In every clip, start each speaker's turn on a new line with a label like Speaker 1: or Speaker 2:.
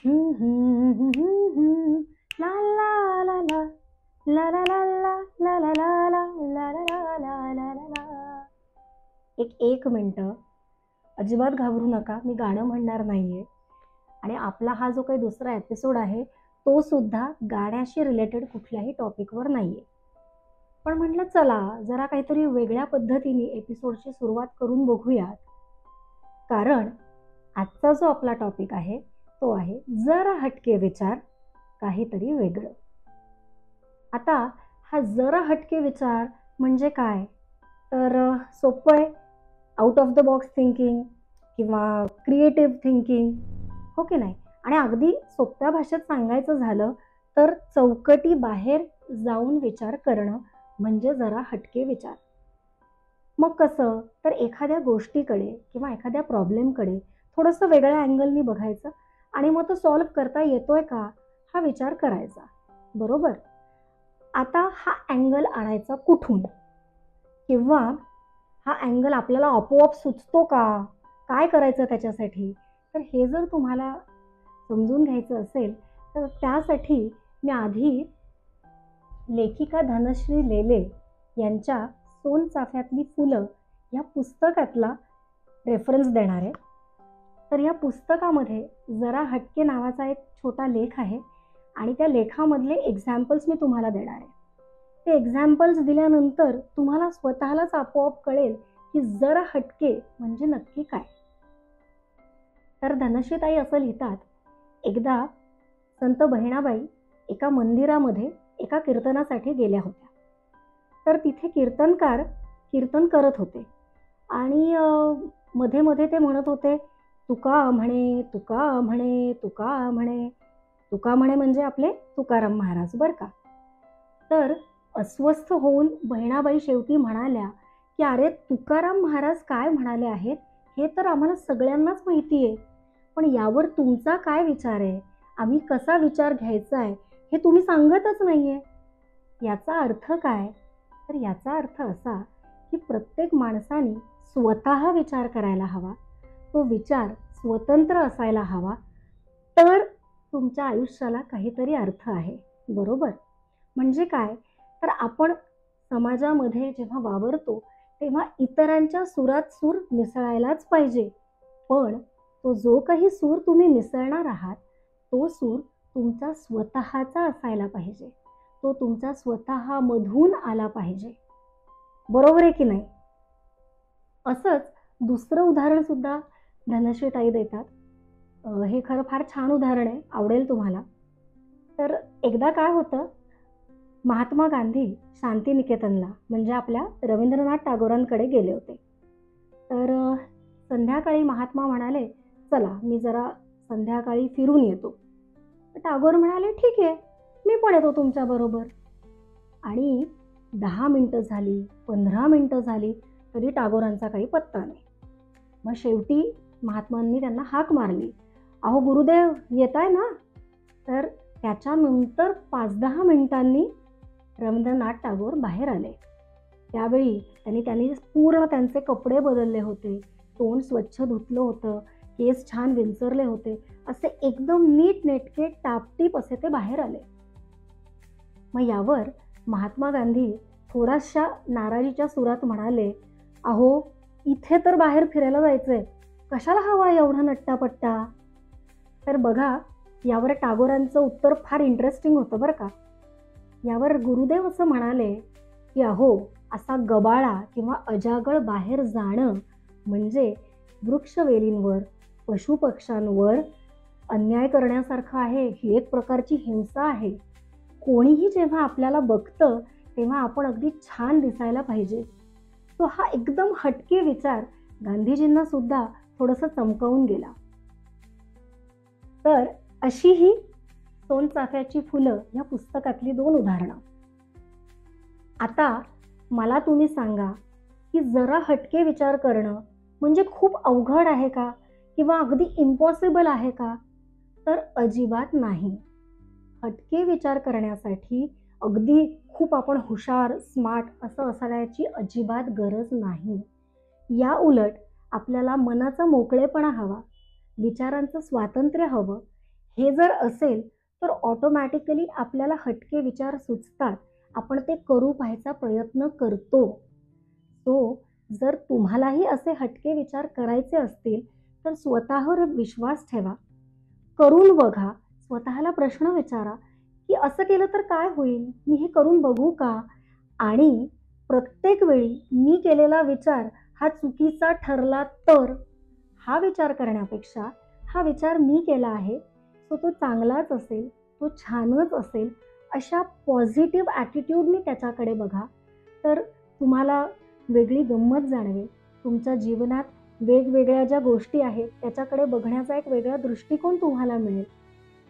Speaker 1: ला ला ला ला ला ला ला ला ला ला ला ला ला ला ला ला ला. एक मिनिट, अजिबात घाबरू नका, मी गाणं म्हणणार नाहीये. आणि आपला हा जो काही दुसरा एपिसोड आहे तो सुद्धा गाण्याशी रिलेटेड कुठल्याही टॉपिकवर नाहीये. पण म्हटलं चला जरा काहीतरी वेगळ्या पद्धतीने एपिसोडची सुरुवात करून बघूयात. कारण आजचा जो आपला टॉपिक आहे तो आहे जरा हटके विचार, काहीतरी वेगळं. आता हा जरा हटके विचार म्हणजे काय, तर सोपं आहे. Out of the box thinking किंवा क्रिएटिव्ह थिंकिंग, हो की नाही. आणि अगदी सोप्या भाषेत सांगायचं झालं तर चौकटी बाहेर जाऊन विचार करणं म्हणजे जरा हटके विचार. मग कसं, तर एखाद्या गोष्टीकडे किंवा एखाद्या प्रॉब्लेमकडे थोडंसं वेगळ्या अँगलनी बघायचं आणि मग तो सॉल्व्ह करता येतोय का हा विचार करायचा, बरोबर. आता हा अँगल आणायचा कुठून, किंवा हा अँगल आपल्याला आपोआप सुचतो का, काय करायचं त्याच्यासाठी, तर हे जर तुम्हाला समजून घ्यायचं असेल तर त्यासाठी मी आधी लेखिका धनश्री लेले यांच्या सोनचाफ्यातली फुलं या पुस्तकातला रेफरन्स देणार आहे. तर या पुस्तकामध्ये जरा हटके नावाचा एक छोटा लेख आहे आणि त्या लेखामधले एक्झाम्पल्स मी तुम्हाला देणार आहे. ते एक्झाम्पल्स दिल्यानंतर तुम्हाला स्वतःलाच आपोआप कळेल की जरा हटके म्हणजे नक्की काय. तर धनश्रीताई असं लिहितात, एकदा संत बहिणाबाई एका मंदिरामध्ये एका कीर्तनासाठी गेल्या होत्या. तर तिथे कीर्तनकार कीर्तन करत होते आणि मध्ये मध्ये ते म्हणत होते, तुका म्हणे तुका म्हणे तुका म्हणे. तुका म्हणे म्हणजे आपले तुकाराम महाराज, बरं का. तर अस्वस्थ होऊन बहिणाबाई शेवटी म्हणाल्या की अरे तुकाराम महाराज काय म्हणाले आहेत हे तर आम्हाला सगळ्यांनाच माहिती आहे, पण यावर तुमचा काय विचार आहे, आम्ही कसा विचार घ्यायचा आहे हे तुम्ही सांगतच नाहीये. याचा अर्थ काय, तर याचा अर्थ असा की प्रत्येक माणसाने स्वतः विचार करायला हवा, तो विचार स्वतंत्र असायला हवा, तर तुमच्या आयुष्याला काहीतरी अर्थ आहे, बरोबर. म्हणजे काय, तर आपण समाजामध्ये जेव्हा वावरतो तेव्हा इतरांच्या सुरात सूर मिसळायलाच पाहिजे, पण तो जो काही सूर तुम्ही मिसळणार आहात तो सूर तुमचा स्वतःचा असायला पाहिजे, तो तुमचा स्वतःमधून आला पाहिजे, बरोबर आहे की नाही. असंच दुसरं उदाहरण सुद्धा धनश्रीताई देतात. हे खरं फार छान उदाहरण आहे, आवडेल तुम्हाला. तर एकदा काय होतं, महात्मा गांधी शांतिनिकेतनला म्हणजे आपल्या रवींद्रनाथ टागोरांकडे गेले होते. तर संध्याकाळी महात्मा म्हणाले, चला मी जरा संध्याकाळी फिरून येतो. टागोर म्हणाले, ठीक आहे, मी पण येतो तुमच्या बरोबर. आणि 10 मिनिटं झाली, 15 मिनिटं झाली तरी टागोरांचा काही पत्ता नाही. मग शेवटी महात्मांनी त्यांना हाक मारली, अहो गुरुदेव येताय ना. तर त्याच्यानंतर 5-10 मिनिटांनी रवींद्रनाथ टागोर बाहेर आले. त्यावेळी त्यांनी पूर्ण त्यांचे कपडे बदलले होते, तोंड स्वच्छ धुतलं होतं, केस छान विंचरले होते, असे एकदम नीट नेटके टापटीप असे ते बाहेर आले. मग यावर महात्मा गांधी थोड्याशा नाराजीच्या सुरात म्हणाले, अहो इथे तर बाहेर फिरायला जायचंय, कशाला हवा एवढा नट्टापट्टा. तर बघा, यावर टागोरांचं उत्तर फार इंटरेस्टिंग होतं बरं का. यावर गुरुदेव असं म्हणाले की अहो असा गबाळा किंवा अजागळ बाहेर जाणं म्हणजे वृक्षवेलींवर पशुपक्ष्यांवर अन्याय करण्यासारखं आहे, ही एक प्रकारची हिंसा आहे. कोणीही जेव्हा आपल्याला बघतं तेव्हा आपण अगदी छान दिसायला पाहिजे. तो हा एकदम हटके विचार गांधीजींना सुद्धा थोडंसं चमकवून गेला. तर अशी ही सोनचाफ्याची फुलं या पुस्तकातली 2 उदाहरणं. आता मला तुम्ही सांगा की जरा हटके विचार करणं म्हणजे खूप अवघड आहे का, किंवा अगदी इम्पॉसिबल आहे का, तर अजिबात नाही. हटके विचार करण्यासाठी अगदी खूप आपण हुशार स्मार्ट असं असण्याची अजिबात गरज नाही. या उलट आपल्याला मनाचा मोकळेपणा हवा, विचारांचं स्वातंत्र्य हवं. हे जर असेल तर ऑटोमॅटिकली आपल्याला हटके विचार सुचतात, आपण ते करू पाहायचा प्रयत्न करतो. सो जर तुम्हालाही असे हटके विचार करायचे असतील तर स्वतःवर विश्वास ठेवा, करून बघा, स्वतःला प्रश्न विचारा की असं केलं तर काय होईल, मी हे करून बघू का? आणि प्रत्येक वेळी मी केलेला विचार हा चुकीचा ठरला तर, हा विचार करण्यापेक्षा हा विचार मी केला आहे, सो तो चांगलाच असेल, तो छानच असेल, अशा पॉझिटिव्ह ॲटिट्यूडने त्याच्याकडे बघा. तर तुम्हाला वेगळी गंमत जाणवेल. तुमच्या जीवनात वेगवेगळ्या ज्या गोष्टी आहेत त्याच्याकडे बघण्याचा एक वेगळा दृष्टिकोन तुम्हाला मिळेल.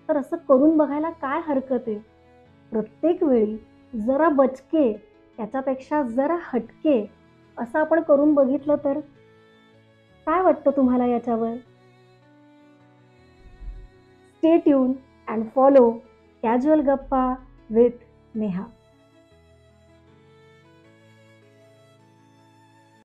Speaker 1: तर असं करून बघायला काय हरकत आहे? प्रत्येक वेळी जरा बचके, त्याच्यापेक्षा जरा हटके असं आपण करून बघितलं तर? काय वाटतं तुम्हाला याच्यावर? Stay tune and follow casual गप्पा विथ नेहा.